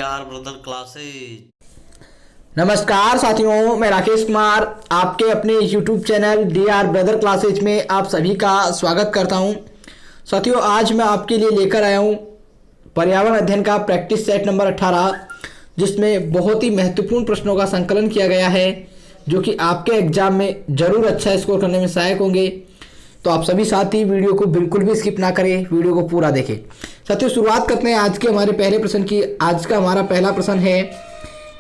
Are brother classes. नमस्कार साथियों, मैं राकेश कुमार आपके अपने YouTube channel DR brother classes में आप सभी का स्वागत करता हूं। साथियों, आज मैं आपके लिए लेकर आया हूं पर्यावरण अध्ययन का प्रैक्टिस सेट नंबर 18, जिसमें बहुत ही महत्वपूर्ण प्रश्नों का संकलन किया गया है जो कि आपके एग्जाम में ज़रूर अच्छा स्कोर करने में सहायक होंगे। तो आप सभी साथी वीडियो को बिल्कुल भी स्किप ना करें, वीडियो को पूरा देखें। साथियों, शुरुआत करते हैं आज के हमारे पहले प्रश्न की। आज का हमारा पहला प्रश्न है,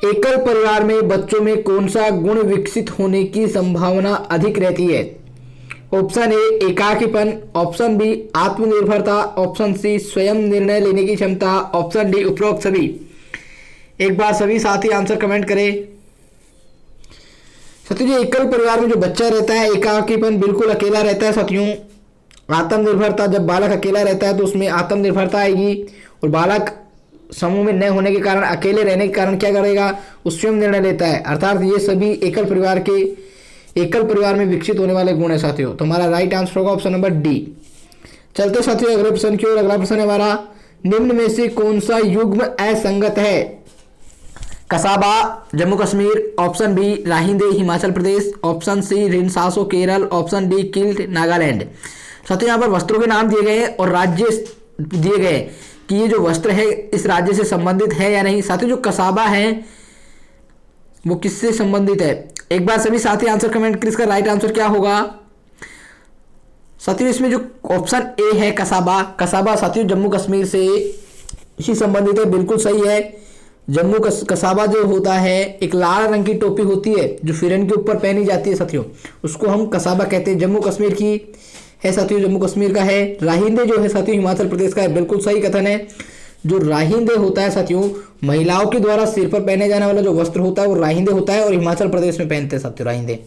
एकल परिवार में बच्चों में कौन सा गुण विकसित होने की संभावना अधिक रहती है? ऑप्शन ए एकाकीपन, ऑप्शन बी आत्मनिर्भरता, ऑप्शन सी स्वयं निर्णय लेने की क्षमता, ऑप्शन डी उपरोक्त सभी। एक बार सभी साथी आंसर कमेंट करें। साथियों, एकल परिवार में जो बच्चा रहता है, एकाकीपन बिल्कुल अकेला रहता है। साथियों, आत्मनिर्भरता, जब बालक अकेला रहता है तो उसमें आत्मनिर्भरता आएगी, और बालक समूह में न होने के कारण, अकेले रहने के कारण क्या करेगा, उस स्वयं निर्णय लेता है। अर्थात ये सभी एकल परिवार में विकसित होने वाले गुण है। साथियों, तो हमारा राइट आंसर होगा ऑप्शन नंबर डी। चलते साथियों अगले प्रश्न की ओर। अगला प्रश्न है हमारा, निम्न में से कौन सा युग्म असंगत है? कसाबा जम्मू कश्मीर, ऑप्शन बी राहिंदे हिमाचल प्रदेश, ऑप्शन सी रिनसासो केरल, ऑप्शन डी किल्ट नागालैंड। साथियों, यहाँ पर वस्त्रों के नाम दिए गए हैं और राज्य दिए गए कि ये जो वस्त्र है इस राज्य से संबंधित है या नहीं। साथियों, जो कसाबा है वो किससे संबंधित है? एक बार सभी साथी आंसर कमेंट करें, इसका राइट आंसर क्या होगा। साथियों, इसमें जो ऑप्शन ए है कसाबा साथियों जम्मू कश्मीर से ही संबंधित है, बिल्कुल सही है। जम्मू कसाबा जो होता है, एक लाल रंग की टोपी होती है जो फिरन के ऊपर पहनी जाती है साथियों, उसको हम कसाबा कहते हैं। जम्मू कश्मीर की है साथियों, जम्मू कश्मीर का है। राहिंदे जो है साथियों हिमाचल प्रदेश का है, बिल्कुल सही कथन है। जो राहिंदे होता है साथियों, महिलाओं के द्वारा सिर पर पहने जाने वाला जो वस्त्र होता है वो राहिंदे होता है, और हिमाचल प्रदेश में पहनते हैं साथियों राहिंदे।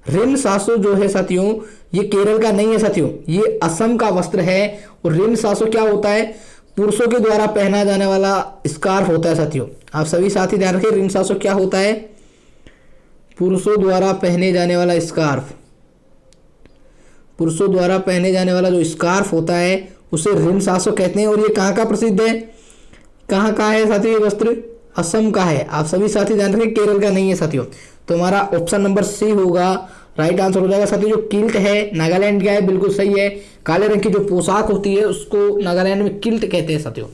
रिन सासो जो है साथियों, ये केरल का नहीं है साथियों, ये असम का वस्त्र है। और रिन सासो क्या होता है, पुरुषों के द्वारा पहना जाने वाला स्कार्फ होता है साथियों। आप सभी साथी ध्यान रखें, रिन सासो क्या होता है, पुरुषों द्वारा पहने जाने वाला स्कार्फ। पुरुषों द्वारा पहने जाने वाला जो स्कार्फ होता है उसे रिन सासो कहते हैं। और ये कहाँ का प्रसिद्ध है, कहाँ का है साथियों, ये वस्त्र असम का है। आप सभी साथी ध्यान रखें, केरल का नहीं है साथियों। तो हमारा ऑप्शन नंबर सी होगा, राइट आंसर हो जाएगा। साथियों, जो किल्ट है नागालैंड का है, बिल्कुल सही है। काले रंग की जो पोशाक होती है उसको नागालैंड में किल्ट कहते हैं साथियों।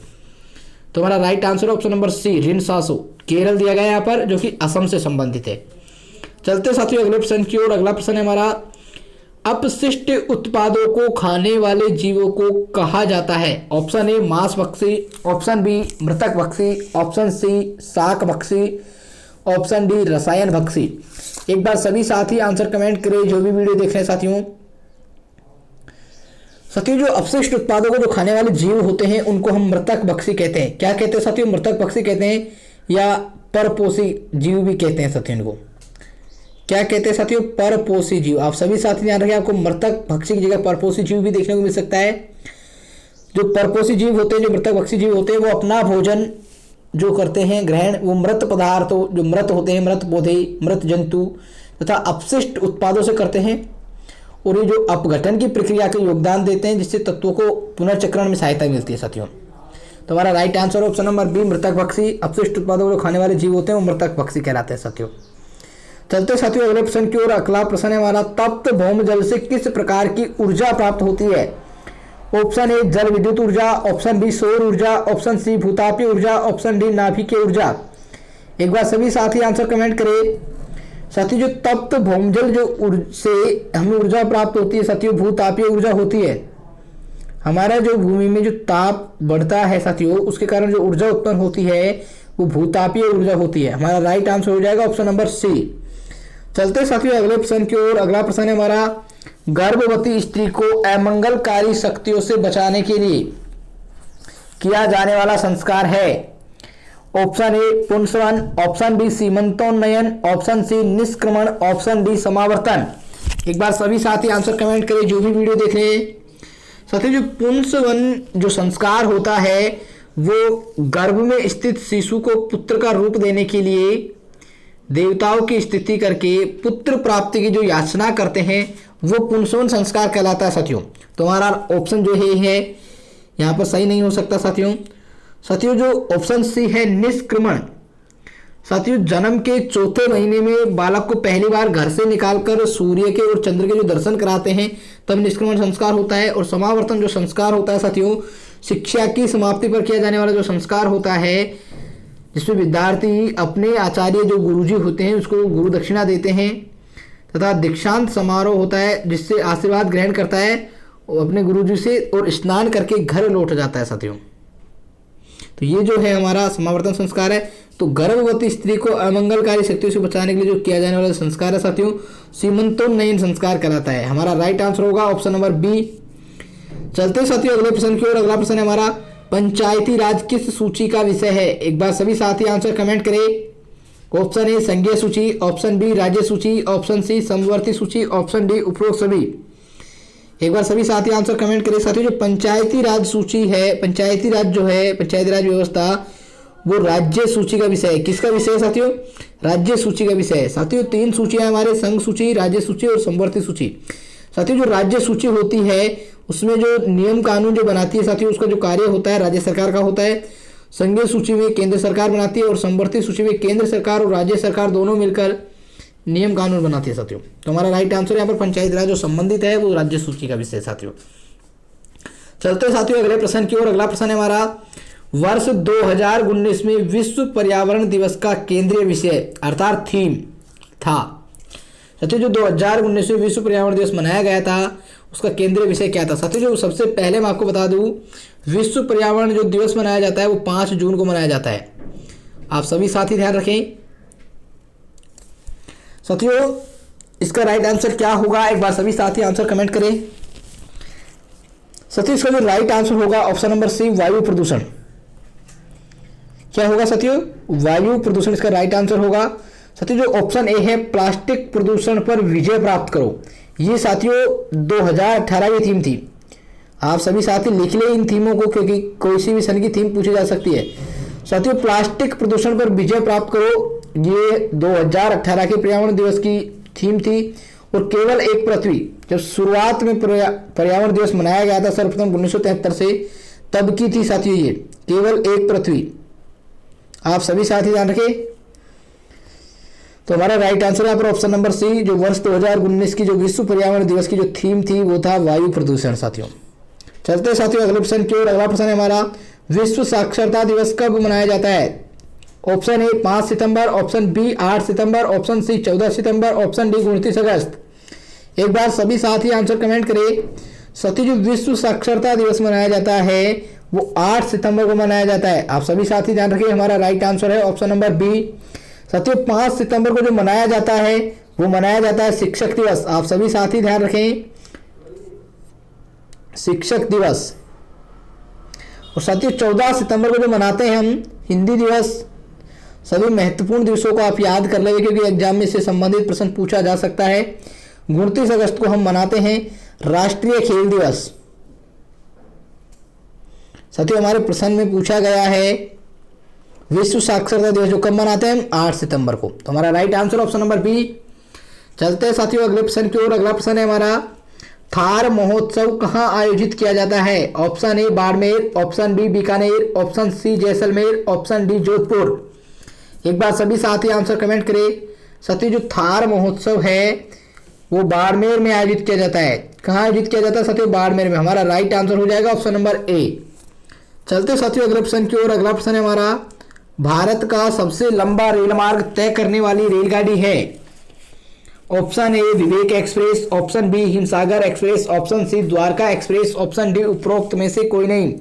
तो हमारा right answer option number C रिन सासो, केरल दिया गया यहाँ पर, जो कि असम से संबंधित है। चलते साथियों अगले प्रश्न की ओर। अगला प्रश्न है हमारा, अपशिष्ट उत्पादों को खाने वाले जीवों को कहा जाता है? ऑप्शन ए मांस भक्षी, ऑप्शन बी मृतक भक्षी, ऑप्शन सी शाक भक्षी, ऑप्शन डी रसायन भक्षी। एक बार सभी साथी आंसर कमेंट करें जो भी वीडियो देख रहे हैं साथियों। साथियों, जो अपशिष्ट उत्पादों को जो खाने वाले जीव होते हैं उनको हम मृतक भक्षी कहते हैं। क्या कहते हैं साथियों, मृतक भक्षी कहते हैं, या परपोषी जीव भी कहते हैं साथियों। इनको क्या कहते हैं साथियों, परपोषी जीव। आप सभी साथी ध्यान रखें, आपको मृतक भक्षी की जगह परपोषी जीव भी देखने को मिल सकता है। जो परपोषी जीव होते हैं, जो मृतक भक्षी जीव होते हैं, वो अपना भोजन जो करते हैं ग्रहण, वो मृत पदार्थों जो मृत होते हैं, मृत पौधे, मृत जंतु तथा अपशिष्ट उत्पादों से करते हैं। और ये जो अपघटन की प्रक्रिया के योगदान देते हैं, जिससे तत्वों को पुनर्चक्रण में सहायता मिलती है साथियों। तो हमारा right answer option number B मृतक भक्षी। अपशिष्ट उत्पादों को खाने वाले जीव होते हैं वो मृतक भक्षी कहलाते हैं साथियों। चलते साथियों अगले प्रश्न की ओर। अगला प्रश्न है हमारा, तप्त भौम जल से किस प्रकार की ऊर्जा प्राप्त होती है? ऑप्शन ए जल विद्युत ऊर्जा, ऑप्शन बी सौर ऊर्जा, ऑप्शन सी भूतापीय ऊर्जा, ऑप्शन डी नाभिकीय ऊर्जा। एक बार सभी साथी आंसर कमेंट करें। साथियों, जो तप्त भौमजल जो से हमें ऊर्जा प्राप्त होती है साथियों, भूतापीय ऊर्जा होती है। हमारा जो भूमि में जो ताप बढ़ता है साथियों, उसके कारण जो ऊर्जा उत्पन्न होती है वो भूतापीय ऊर्जा होती है। हमारा राइट आंसर हो जाएगा ऑप्शन नंबर सी। चलते साथियों अगले प्रश्न की ओर। अगला प्रश्न है हमारा, गर्भवती स्त्री को अमंगलकारी शक्तियों से बचाने के लिए किया जाने वाला संस्कार है? ऑप्शन ए पुंसवन, ऑप्शन बी सीमंतोन्नयन, ऑप्शन सी निष्क्रमण, ऑप्शन डी समावर्तन। एक बार सभी साथी आंसर कमेंट करें जो भी वीडियो देख रहे हैं। साथियों, जो पुंसवन जो संस्कार होता है वो गर्भ में स्थित शिशु को पुत्र का रूप देने के लिए देवताओं की स्तुति करके पुत्र प्राप्ति की जो याचना करते हैं वो पुंसवन संस्कार कहलाता है साथियों। तो हमारा ऑप्शन जो है यहाँ पर सही नहीं हो सकता साथियों। साथियों जो ऑप्शन सी है निष्क्रमण। साथियों जन्म के चौथे महीने में बालक को पहली बार घर से निकालकर सूर्य के और चंद्र के जो दर्शन कराते हैं तब निष्क्रमण संस्कार होता है। और समावर्तन जो संस्कार होता है साथियों शिक्षा की समाप्ति पर किया जाने वाला जो संस्कार होता है, जिसमें विद्यार्थी अपने आचार्य जो गुरुजी होते हैं उसको गुरु दक्षिणा देते हैं, तथा दीक्षांत समारोह होता है जिससे आशीर्वाद ग्रहण करता है अपने गुरुजी से और स्नान करके घर लौट जाता है साथियों। तो ये जो है हमारा समावर्तन संस्कार है। तो गर्भवती स्त्री को अमंगलकारी शक्तियों से बचाने के लिए जो किया जाने वाला संस्कार है साथियों सीमंतोन्नयन संस्कार कहलाता है। हमारा राइट आंसर होगा ऑप्शन नंबर बी। चलते हैं साथियों अगले प्रश्न की ओर। अगला प्रश्न है हमारा पंचायती राज किस सूची का विषय है। एक बार सभी साथी आंसर कमेंट करें। ऑप्शन ए संघीय सूची, ऑप्शन बी राज्य सूची, ऑप्शन सी समवर्ती सूची, ऑप्शन डी उपरोक्त सभी। एक बार सभी साथी आंसर कमेंट करें। साथियों जो पंचायती राज सूची है, पंचायती राज जो है पंचायती राज व्यवस्था वो राज्य सूची का विषय है। किसका विषय है साथियों? राज्य सूची का विषय है। साथियों 3 सूचियां हमारे संघ सूची, राज्य सूची और समवर्ती सूची। साथियों जो राज्य सूची होती है उसमें जो नियम कानून जो बनाती है साथियों उसका जो कार्य होता है राज्य सरकार का होता है। संघीय सूची में केंद्र सरकार बनाती है और समवर्ती सूची में केंद्र सरकार और राज्य सरकार दोनों मिलकर नियम कानून बनाती है साथियों। तो हमारा राइट आंसर यहाँ पर पंचायती राज जो संबंधित है वो राज्य सूची का विषय है साथियों। चलते साथियों अगले प्रश्न की ओर। अगला प्रश्न है हमारा वर्ष 2019 में विश्व पर्यावरण दिवस का केंद्रीय विषय अर्थात थीम था। साथियों जो 2019 में विश्व पर्यावरण दिवस मनाया गया था उसका केंद्रीय विषय क्या था। साथियों जो सबसे पहले मैं आपको बता दूं विश्व पर्यावरण जो दिवस मनाया जाता है वो 5 जून को मनाया जाता है। आप सभी साथी ध्यान रखें। साथियों इसका राइट आंसर क्या होगा एक बार सभी साथी आंसर कमेंट करें। साथियों इसका जो राइट आंसर होगा ऑप्शन नंबर सी वायु प्रदूषण। क्या होगा साथियों? वायु प्रदूषण इसका राइट आंसर होगा। साथियों जो ऑप्शन ए है प्लास्टिक प्रदूषण पर विजय प्राप्त करो, ये साथियों 2018 की थीम थी। आप सभी साथी लिख ले इन थीमों को क्योंकि कोई सी भी सन की थीम पूछी जा सकती है। साथियों प्लास्टिक प्रदूषण पर विजय प्राप्त करो ये 2018 के पर्यावरण दिवस की थीम थी। और केवल एक पृथ्वी जब शुरुआत में पर्यावरण दिवस मनाया गया था सर्वप्रथम 1973 से तब की थी साथियों ये केवल एक पृथ्वी। आप सभी साथी ध्यान रखें। तो हमारा राइट आंसर यहाँ पर ऑप्शन नंबर सी जो वर्ष 2019 की जो विश्व पर्यावरण दिवस की जो थीम थी वो था वायु प्रदूषण साथियों। चलते साथियों अगले प्रश्न की ओर। अगला प्रश्न है हमारा विश्व साक्षरता दिवस कब मनाया जाता है। ऑप्शन ए 5 सितंबर, ऑप्शन बी 8 सितंबर, ऑप्शन सी 14 सितंबर, ऑप्शन डी 29 अगस्त। एक बार सभी साथी आंसर कमेंट करें। साथियों जो विश्व साक्षरता दिवस मनाया जाता है वो 8 सितंबर को मनाया जाता है। आप सभी साथी ध्यान रखिए। हमारा राइट आंसर है ऑप्शन नंबर बी। साथियों 5 सितंबर को जो मनाया जाता है वो मनाया जाता है शिक्षक दिवस। आप सभी साथी ध्यान रखें शिक्षक दिवस। और साथियों 14 सितंबर को जो मनाते हैं हम हिंदी दिवस। सभी महत्वपूर्ण दिवसों को आप याद कर लेंगे क्योंकि एग्जाम में इससे संबंधित प्रश्न पूछा जा सकता है। 29 अगस्त को हम मनाते हैं राष्ट्रीय खेल दिवस। साथियों हमारे प्रश्न में पूछा गया है विश्व साक्षरता दिवस जो कब मनाते हैं 8 सितंबर को। तो हमारा right answer option number B. चलते हैं साथियों अगले प्रश्न की ओर। अगला प्रश्न है हमारा थार महोत्सव कहाँ आयोजित किया जाता है। Option A Barmer, option B Bikaner, option C Jaisalmer, option D Jodhpur. एक बार सभी साथी आंसर कमेंट करें। साथियों जो थार महोत्सव है वो बाड़मेर में आयोजित किया जाता है। कहाँ आयोजित किया जाता है साथियों? बाड़मेर में। हमारा राइट आंसर हो जाएगा ऑप्शन नंबर ए। चलते साथियों अगले प्रश्न की ओर। अगला प्रश्न है हमारा भारत का सबसे लंबा रेल मार्ग तय करने वाली रेलगाड़ी है। Option A Vivek express, option B Himsagar express, option C Dwarka express, option D उपरोक्त में से कोई नहीं।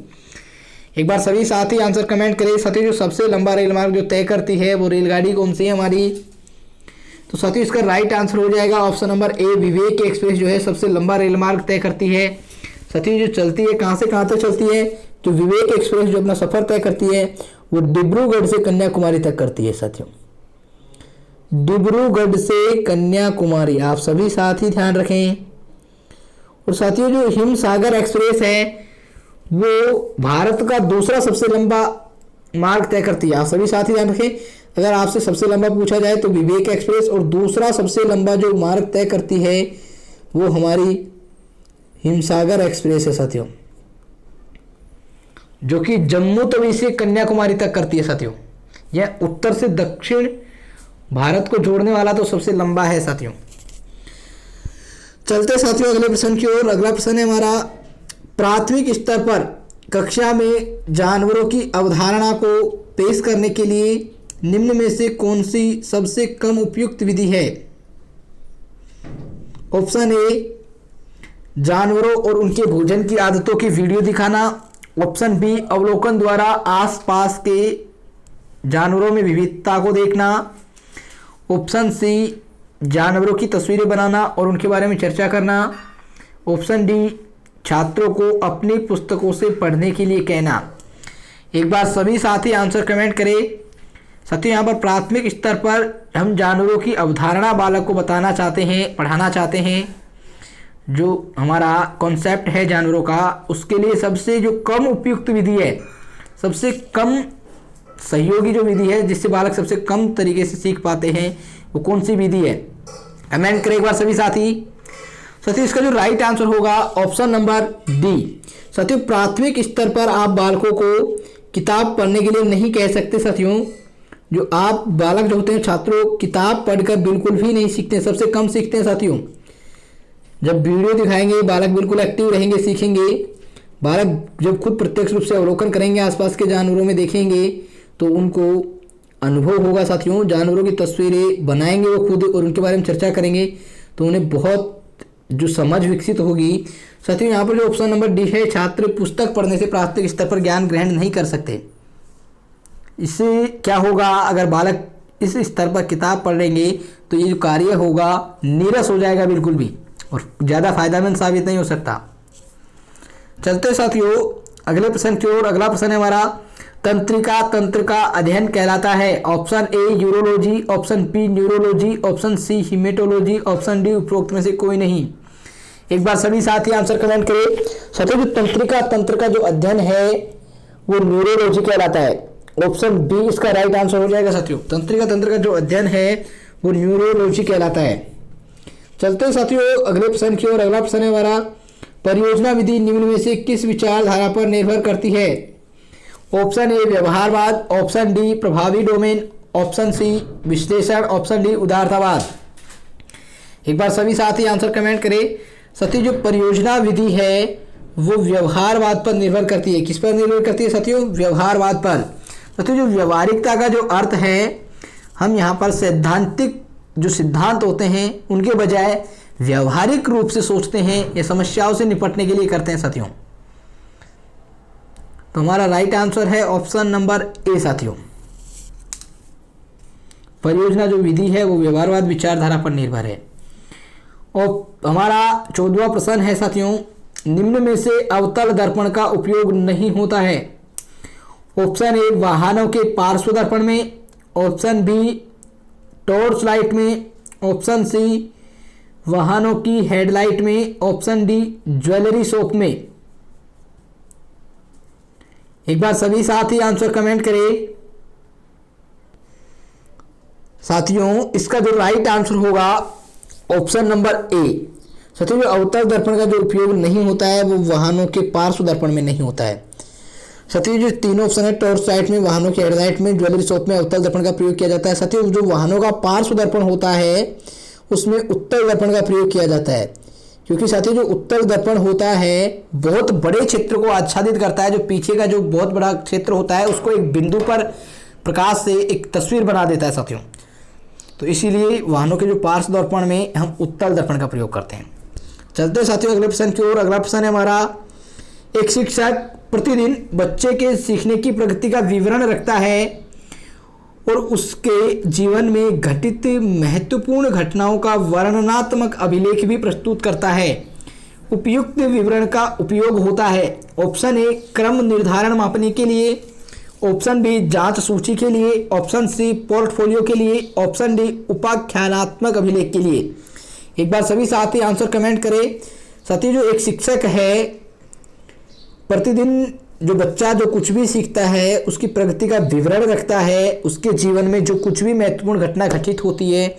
एक बार सभी साथी आंसर कमेंट करें। साथियों जो सबसे लंबा रेल मार्ग जो तय करती है वो रेलगाड़ी कौन सी है हमारी? तो साथियों इसका राइट आंसर हो जाएगा option number A Vivek express जो है सबसे लंबा रेल मार्ग तय करती है। साथियों जो चलती है कहाँ से कहाँ तक चलती है? जो विवेक एक्सप्रेस जो अपना सफर तय करती है वो डिब्रूगढ़ से कन्याकुमारी तक करती है साथियों। डिब्रूगढ़ से कन्याकुमारी। आप सभी साथी ध्यान रखें। और साथियों जो हिमसागर एक्सप्रेस है वो भारत का दूसरा सबसे लंबा मार्ग तय करती है। आप सभी साथी ध्यान रखें। अगर आपसे सबसे लंबा पूछा जाए तो विवेक एक्सप्रेस और दूसरा सबसे लंबा जो मार्ग तय करती है वो हमारी हिमसागर एक्सप्रेस है साथियों। जो कि जम्मू तवी से कन्याकुमारी तक करती है साथियों। यह उत्तर से दक्षिण भारत को जोड़ने वाला तो सबसे लंबा है साथियों। चलते साथियों अगले प्रश्न की ओर। अगला प्रश्न है हमारा, प्राथमिक स्तर पर कक्षा में जानवरों की अवधारणा को पेश करने के लिए निम्न में से कौन सी सबसे कम उपयुक्त विधि है? ऑप्शन ए, जानवरों और उनके भोजन की आदतों की वीडियो दिखाना। ऑप्शन बी, अवलोकन द्वारा आसपास के जानवरों में विविधता को देखना। ऑप्शन सी, जानवरों की तस्वीरें बनाना और उनके बारे में चर्चा करना। ऑप्शन डी, छात्रों को अपनी पुस्तकों से पढ़ने के लिए कहना। एक बार सभी साथी आंसर कमेंट करें। साथियों यहाँ पर प्राथमिक स्तर पर हम जानवरों की अवधारणा बालक को बताना चाहते हैं, पढ़ाना चाहते हैं। जो हमारा कॉन्सेप्ट है जानवरों का, उसके लिए सबसे जो कम उपयुक्त विधि है, सबसे कम सहयोगी जो विधि है जिससे बालक सबसे कम तरीके से सीख पाते हैं, वो कौन सी विधि है? कमेंट करें एक बार सभी साथी। साथियों इसका जो राइट आंसर होगा ऑप्शन नंबर डी। साथियों प्राथमिक स्तर पर आप बालकों को किताब पढ़ने के लिए नहीं कह सकते साथियों। जो आप बालक जो होते हैं, छात्रों किताब पढ़कर बिल्कुल भी नहीं सीखते, सबसे कम सीखते हैं साथियों। जब वीडियो दिखाएंगे बालक बिल्कुल एक्टिव रहेंगे, सीखेंगे। बालक जब खुद प्रत्यक्ष रूप से अवलोकन करेंगे, आसपास के जानवरों में देखेंगे, तो उनको अनुभव होगा साथियों। जानवरों की तस्वीरें बनाएंगे वो खुद और उनके बारे में चर्चा करेंगे, तो उन्हें बहुत जो समझ विकसित होगी। साथियों यहाँ पर जो ऑप्शन नंबर डी है, छात्र पुस्तक पढ़ने से प्राथमिक स्तर पर ज्ञान ग्रहण नहीं कर सकते। इससे क्या होगा, अगर बालक इस स्तर पर किताब पढ़ेंगे तो ये जो कार्य होगा नीरस हो जाएगा बिल्कुल भी, और ज़्यादा फायदेमंद साबित नहीं हो सकता। चलते साथियों अगले प्रश्न की ओर। अगला प्रश्न है हमारा, तंत्रिका तंत्र का अध्ययन कहलाता है? Option A urology, option B neurology, option C haematology, option D उपरोक्त में से कोई नहीं। एक बार सभी साथी आंसर कमेंट करें। साथियों जो तंत्रिका तंत्र का जो अध्ययन है वो न्यूरोलॉजी कहलाता है। ऑप्शन बी इसका राइट आंसर हो जाएगा साथियों। तंत्रिका तंत्र का जो अध्ययन है वो न्यूरोलॉजी कहलाता है। चलते साथियों अगले प्रश्न की ओर। अगला प्रश्न है हमारा, परियोजना विधि निम्न में से किस विचारधारा पर निर्भर करती है? ऑप्शन ए व्यवहारवाद, ऑप्शन डी प्रभावी डोमेन, ऑप्शन सी विश्लेषण, ऑप्शन डी उदारतावाद। एक बार सभी साथी आंसर कमेंट करें। साथियों जो परियोजना विधि है वो व्यवहारवाद पर निर्भर करती है। किस पर निर्भर करती है साथियों? व्यवहारवाद पर। साथियों जो व्यवहारिकता का जो अर्थ है, हम यहाँ पर सैद्धांतिक जो सिद्धांत होते हैं उनके बजाय व्यवहारिक रूप से सोचते हैं या समस्याओं से निपटने के लिए करते हैं साथियों। तो हमारा राइट आंसर है ऑप्शन नंबर ए साथियों। परियोजना जो विधि है वो व्यवहारवाद विचारधारा पर निर्भर है। और हमारा 14वां प्रश्न है साथियों, निम्न में से अवतल दर्पण का उपयोग नहीं होता है? ऑप्शन ए वाहनों के पार्श्व दर्पण में, ऑप्शन बी टॉर्च लाइट में, ऑप्शन सी वाहनों की हेडलाइट में, ऑप्शन डी ज्वेलरी शॉप में। एक बार सभी साथी आंसर कमेंट करें। साथियों इसका जो राइट आंसर होगा ऑप्शन नंबर ए। साथियों जो अवतल दर्पण का जो उपयोग नहीं होता है वो वाहनों के पार्श्व दर्पण में नहीं होता है। साथियों जो तीनों ऑप्शन है, टॉर्च लाइट में, वाहनों के हेडलाइट में, ज्वेलरी शॉप में अवतल दर्पण का प्रयोग किया जाता है। साथियों जो वाहनों का पार्श्व दर्पण होता है उसमें उत्तल दर्पण का प्रयोग किया जाता है, क्योंकि साथियों जो उत्तल दर्पण होता है बहुत बड़े क्षेत्र को आच्छादित करता है। जो पीछे का जो बहुत बड़ा क्षेत्र होता है उसको एक बिंदु पर प्रकाश से एक तस्वीर बना देता है साथियों। तो इसीलिए वाहनों के जो पार्श्व दर्पण में हम उत्तल दर्पण का प्रयोग करते हैं। चलते साथियों अगले प्रश्न की ओर। अगला प्रश्न है हमारा, एक शिक्षक प्रतिदिन बच्चे के सीखने की प्रगति का विवरण रखता है और उसके जीवन में घटित महत्वपूर्ण घटनाओं का वर्णनात्मक अभिलेख भी प्रस्तुत करता है। उपयुक्त विवरण का उपयोग होता है ऑप्शन ए क्रम निर्धारण मापने के लिए, ऑप्शन बी जांच सूची के लिए, ऑप्शन सी पोर्टफोलियो के लिए, ऑप्शन डी उपाख्यानात्मक अभिलेख के लिए। एक बार सभी साथी आंसर कमेंट करें। साथी जो एक शिक्षक है प्रतिदिन जो बच्चा जो कुछ भी सीखता है उसकी प्रगति का विवरण रखता है, उसके जीवन में जो कुछ भी महत्वपूर्ण घटना घटित होती है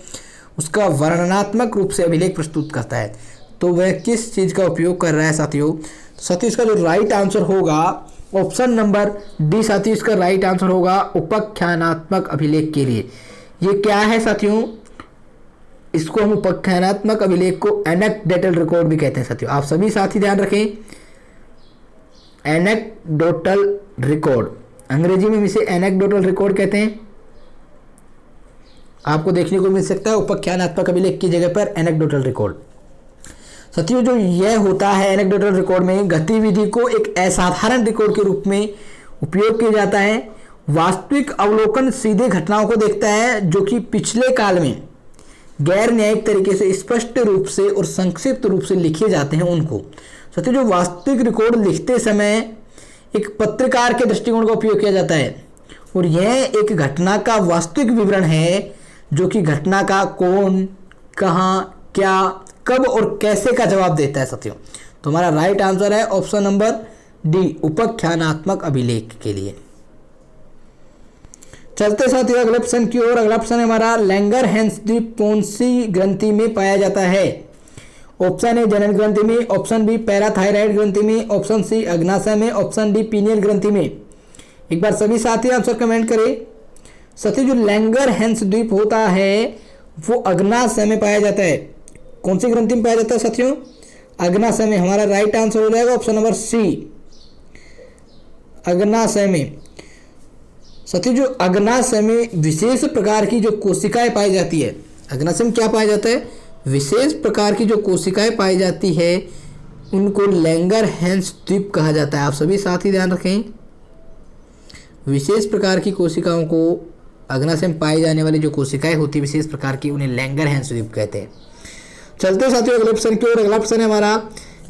उसका वर्णनात्मक रूप से अभिलेख प्रस्तुत करता है। तो वह किस चीज़ का उपयोग कर रहा है साथियों? साथियों इसका जो राइट आंसर होगा ऑप्शन नंबर डी साथियों इसका राइट आंसर होगा उपाख्यानात्मक अभिलेख के लिए। ये क्या है साथियों, इसको हम उपाख्यानात्मक अभिलेख को एनेक्डोटल रिकॉर्ड भी कहते हैं साथियों। आप सभी साथी ध्यान रखें, एनेक्डोटल रिकॉर्ड, अंग्रेजी में इसे एनेक्डोटल रिकॉर्ड कहते हैं। आपको देखने को मिल सकता है उपाख्यानात्मक अभिलेख की जगह पर एनेक्डोटल रिकॉर्ड। साथियों जो यह होता है एनेक्डोटल रिकॉर्ड में गतिविधि को एक असाधारण रिकॉर्ड के रूप में उपयोग किया जाता है। वास्तविक अवलोकन सीधे घटनाओं को देखता है जो कि पिछले काल में गैर न्यायिक तरीके से स्पष्ट रूप से और संक्षिप्त रूप से लिखे जाते हैं उनको। साथियों जो वास्तविक रिकॉर्ड लिखते समय एक पत्रकार के दृष्टिकोण का उपयोग किया जाता है और यह एक घटना का वास्तविक विवरण है जो कि घटना का कौन, कहाँ, क्या, कब और कैसे का जवाब देता है साथियों। तो हमारा राइट आंसर है ऑप्शन नंबर डी उपाख्यानात्मक अभिलेख के लिए। चलते साथियों अगले प्रश्न की ओर। अगला प्रश्न हमारा लैंगरहैंस द्वीप कौन सी ग्रंथि में पाया जाता है? ऑप्शन ए जनन ग्रंथि में, ऑप्शन बी पैराथायराइड ग्रंथि में, ऑप्शन सी अग्नाशय में, ऑप्शन डी पीनियल ग्रंथि में। एक बार सभी साथी आंसर कमेंट करें। साथियों जो लैंगरहैंस द्वीप होता है वो अग्नाशय में पाया जाता है। कौन सी ग्रंथि में पाया जाता है साथियों? अग्नाशय में। हमारा राइट आंसर हो जाएगा ऑप्शन नंबर सी, अग्नाशय में। साथियों जो अग्नाशय में विशेष प्रकार की जो कोशिकाएं पाई जाती है, अग्नाशय में क्या पाया जाता है? विशेष प्रकार की जो कोशिकाएं पाई जाती है उनको लैंगरहैंस द्वीप कहा जाता है। आप सभी साथी ध्यान रखें, विशेष प्रकार की कोशिकाओं को, अग्नाशय में पाई जाने वाली जो कोशिकाएं होती है विशेष प्रकार की, उन्हें लैंगरहैंस द्वीप कहते हैं। चलते साथियों अगले प्रश्न की ओर। अगला प्रश्न है हमारा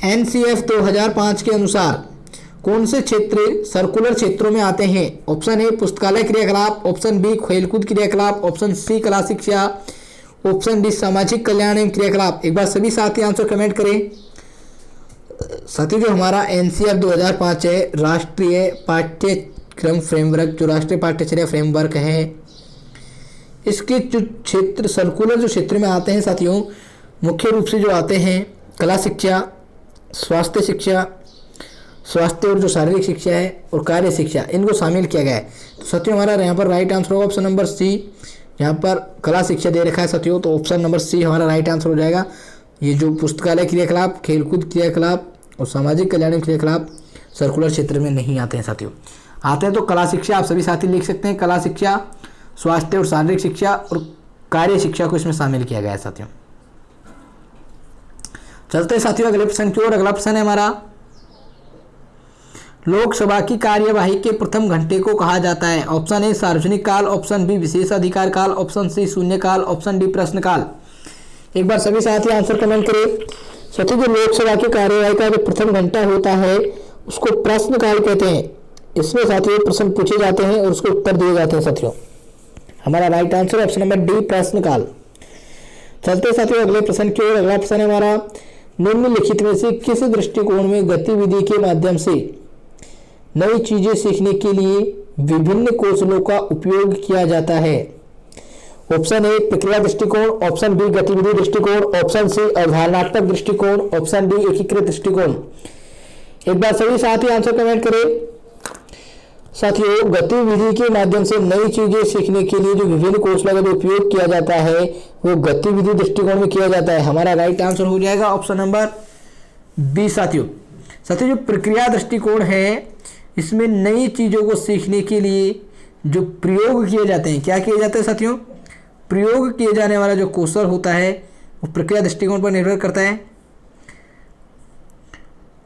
एनसीएफ 2005 के अनुसार कौन से क्षेत्र सर्कुलर क्षेत्रों में आते हैं? ऑप्शन ए पुस्तकालय क्रियाकलाप, ऑप्शन बी खेलकूद क्रियाकलाप, ऑप्शन सी कला शिक्षा, ऑप्शन डी सामाजिक कल्याण एवं क्रियाकलाप। एक बार सभी साथी आंसर कमेंट करें। साथियों जो हमारा एनसीएफ 2005 है, राष्ट्रीय पाठ्यक्रम फ्रेमवर्क, जो राष्ट्रीय पाठ्यचर्या फ्रेमवर्क है, इसके जो क्षेत्र सर्कुलर जो क्षेत्र में आते हैं साथियों, मुख्य रूप से जो आते हैं कला शिक्षा, स्वास्थ्य शिक्षा, स्वास्थ्य और जो शारीरिक शिक्षा है और कार्य शिक्षा, इनको शामिल किया गया है। तो साथियों हमारा यहाँ पर राइट आंसर होगा ऑप्शन नंबर सी। यहाँ पर कला शिक्षा दे रखा है साथियों, तो ऑप्शन नंबर सी हमारा राइट आंसर हो जाएगा। ये जो पुस्तकालय क्रियाकलाप, खेलकूद क्रियाकलाप और सामाजिक कल्याण क्रियाकलाप सर्कुलर क्षेत्र में नहीं आते हैं साथियों। आते हैं तो कला शिक्षा, आप सभी साथी लिख सकते हैं, कला शिक्षा, स्वास्थ्य और शारीरिक शिक्षा और कार्य शिक्षा को इसमें शामिल किया गया है साथियों। चलते साथियों अगले प्रश्न की ओर। अगला प्रश्न है हमारा लोकसभा की कार्यवाही के प्रथम घंटे को कहा जाता है? ऑप्शन ए सार्वजनिक काल, ऑप्शन बी विशेषाधिकार काल, ऑप्शन सी शून्य काल, ऑप्शन डी प्रश्न काल। एक बार सभी साथी आंसर कमेंट करें। साथियों जो लोकसभा की कार्यवाही का जो प्रथम घंटा होता है उसको प्रश्न काल कहते हैं। इसमें साथियों प्रश्न पूछे जाते हैं और उसको उत्तर दिए जाते हैं साथियों। हमारा right answer option number D प्रश्न काल। चलते साथियों अगले प्रश्न की ओर। अगला प्रश्न है हमारा निम्नलिखित में से किस दृष्टिकोण में गतिविधि के माध्यम से नई चीजें सीखने के लिए विभिन्न कौशलों का उपयोग किया जाता है? ऑप्शन ए प्रक्रिया दृष्टिकोण, ऑप्शन बी गतिविधि दृष्टिकोण, ऑप्शन सी अवधारणात्मक दृष्टिकोण, ऑप्शन डी एकीकृत दृष्टिकोण। एक बार सभी साथी आंसर कमेंट करें। साथियों गतिविधि के माध्यम से नई चीजें सीखने के लिए जो विभिन्न कौशलों का जो उपयोग किया जाता है वो गतिविधि दृष्टिकोण में किया जाता है। हमारा राइट आंसर हो जाएगा ऑप्शन नंबर बी साथियों। साथियों जो प्रक्रिया दृष्टिकोण है इसमें नई चीज़ों को सीखने के लिए जो प्रयोग किए जाते हैं, क्या किए जाते हैं साथियों? प्रयोग किए जाने वाला जो कौशल होता है वो प्रक्रिया दृष्टिकोण पर निर्भर करता है।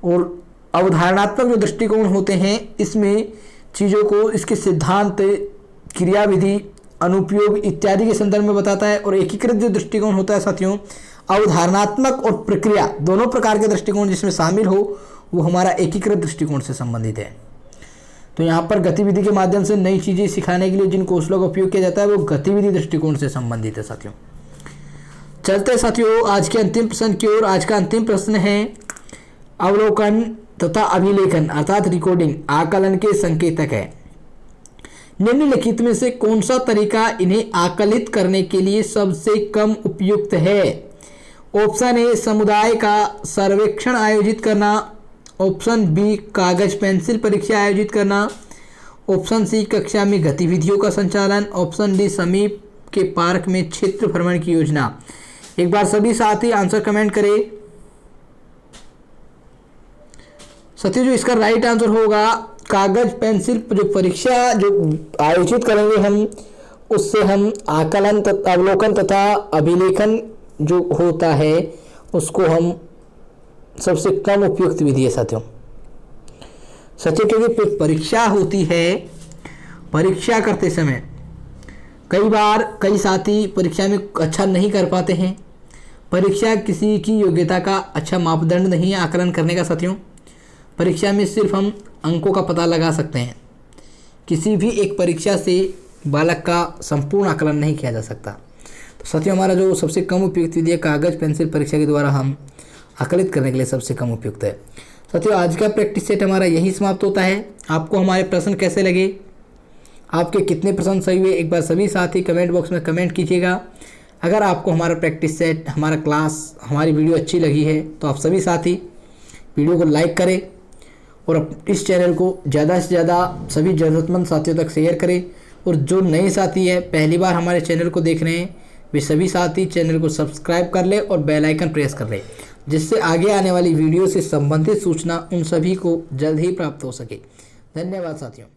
और अवधारणात्मक जो दृष्टिकोण होते हैं इसमें चीज़ों को इसके सिद्धांत, क्रियाविधि, अनुप्रयोग इत्यादि के संदर्भ में बताता है। और एकीकृत जो दृष्टिकोण होता है साथियों, अवधारणात्मक और प्रक्रिया दोनों प्रकार के दृष्टिकोण जिसमें शामिल हो वो हमारा एकीकृत दृष्टिकोण से संबंधित है। तो यहाँ पर गतिविधि के माध्यम से नई चीज़ें सिखाने के लिए जिन कौशलों का उपयोग किया जाता है वो गतिविधि दृष्टिकोण से संबंधित है साथियों। चलते साथियों आज के अंतिम प्रश्न की ओर। आज का अंतिम प्रश्न है अवलोकन तथा अभिलेखन अर्थात रिकॉर्डिंग आकलन के संकेतक है। निम्नलिखित में से कौन सा तरीका इन्हें आकलित करने के लिए सबसे कम उपयुक्त है? ऑप्शन ए समुदाय का सर्वेक्षण आयोजित करना, ऑप्शन बी कागज पेंसिल परीक्षा आयोजित करना, ऑप्शन सी कक्षा में गतिविधियों का संचालन, ऑप्शन डी समीप के पार्क में क्षेत्र भ्रमण की योजना। एक बार सभी साथी आंसर कमेंट करें। साथियों जो इसका राइट आंसर होगा कागज पेंसिल जो परीक्षा जो आयोजित करेंगे हम, उससे हम आकलन तथा अवलोकन तथा अभिलेखन जो होता है उसको हम सबसे कम उपयुक्त विधि है साथियों। क्योंकि परीक्षा होती है, परीक्षा करते समय कई बार कई साथी परीक्षा में अच्छा नहीं कर पाते हैं। परीक्षा किसी की योग्यता का अच्छा मापदंड नहीं है आकलन करने का साथियों। परीक्षा में सिर्फ हम अंकों का पता लगा सकते हैं। किसी भी एक परीक्षा से बालक का संपूर्ण आकलन नहीं किया जा सकता। तो साथियों हमारा जो सबसे कम उपयुक्त विधि है कागज पेंसिल परीक्षा के द्वारा हम आकलित करने के लिए सबसे कम उपयुक्त है। साथियों आज का प्रैक्टिस सेट हमारा यही समाप्त होता है। आपको हमारे प्रश्न कैसे लगे, आपके कितने प्रश्न सही हुए, एक बार सभी साथी कमेंट बॉक्स में कमेंट कीजिएगा। अगर आपको हमारा प्रैक्टिस सेट, हमारा क्लास, हमारी वीडियो अच्छी लगी है तो आप सभी साथी वीडियो को लाइक करें और इस चैनल को ज़्यादा से ज़्यादा सभी ज़रूरतमंद साथियों तक शेयर करें। और जो नए साथी है पहली बार हमारे चैनल को देख रहे हैं वे सभी साथी चैनल को सब्सक्राइब कर लें और बेल आइकन प्रेस कर लें, जिससे आगे आने वाली वीडियो से संबंधित सूचना उन सभी को जल्द ही प्राप्त हो सके। धन्यवाद साथियों।